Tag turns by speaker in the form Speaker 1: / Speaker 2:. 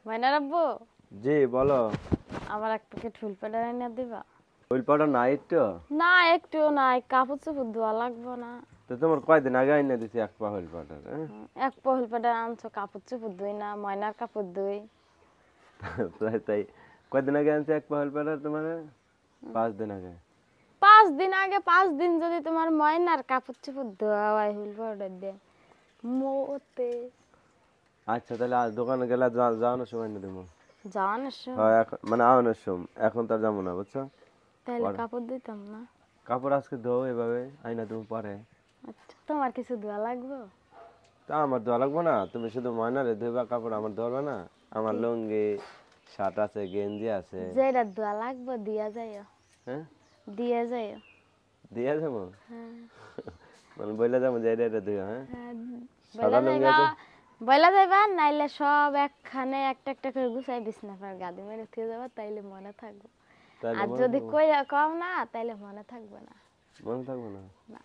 Speaker 1: Minor আব্বু,
Speaker 2: জি বলো।
Speaker 1: আমার এক প্যাকেট ফুল পাউডার এনে দিবা?
Speaker 2: ফুল পাউডার নাই তো?
Speaker 1: না, একটুও নাই। কাপড় চোপড় ধোয়া লাগবে না।
Speaker 2: তো তোমার কয়দিন আগে আইনা দিছি এক পা ফুল পাউডার, হ্যাঁ?
Speaker 1: এক পা ফুল পাউডার আনছো, কাপড় চোপড় ধুই না, ময়নার কাপড় ধুই।
Speaker 2: তাই তাই কয়দিন আগে আনছি এক পা ফুল পাউডার তোমার? 5 দিন আগে।
Speaker 1: 5 দিন আগে, 5 দিন যদি তোমার ময়নার কাপড় চোপড় ধোয়া হয় ফুল পাউডার দিয়ে মোতে
Speaker 2: আচ্ছা তাহলে আজ দোকানে গেলে যাওয়ানোর সময় এনে দেবো।
Speaker 1: জানিস?
Speaker 2: হ্যাঁ এখন মানে আওয়ানোর সময়, এখন তো আর যাবো না বুঝছো।
Speaker 1: তাহলে
Speaker 2: পরে
Speaker 1: কাপড় দিতাম না।
Speaker 2: কাপড় আজকে ধোও এভাবে আইনা তুমি পরে।
Speaker 1: আচ্ছা, তোমার কিছু ধোয়া লাগবে?
Speaker 2: তা আমার ধোয়া লাগবে না, তুমি শুধু ময়নারে ধুইবা, কাপড় আমার ধোয়া না। আমার
Speaker 1: কি
Speaker 2: লুঙ্গি শার্ট আছে, গেঞ্জি আছে।
Speaker 1: যেটা ধোয়া লাগবে দিয়া যাইও।
Speaker 2: হ্যাঁ
Speaker 1: দিয়ে যাইও।
Speaker 2: দিয়া যাবো।
Speaker 1: হ্যাঁ
Speaker 2: মানে বইলে যাবো যে এটা ধুইও, হ্যাঁ।
Speaker 1: হ্যাঁ,
Speaker 2: সাদা
Speaker 1: বইলা
Speaker 2: লুঙ্গি
Speaker 1: যাইবা।
Speaker 2: আছে।
Speaker 1: বইলা যাইবা, নাইলে সব একখানে একটা একটা করে গুছাই বিছনা পর গাদি মেরে থিয়ে যাবা, তাইলে মনে থাকবে।
Speaker 2: তাইলে
Speaker 1: আর
Speaker 2: মনে
Speaker 1: যদি
Speaker 2: থাকবো?
Speaker 1: কইয়া কম না, তাইলে মনে থাকবে না।
Speaker 2: মনে থাকবো না।
Speaker 1: না।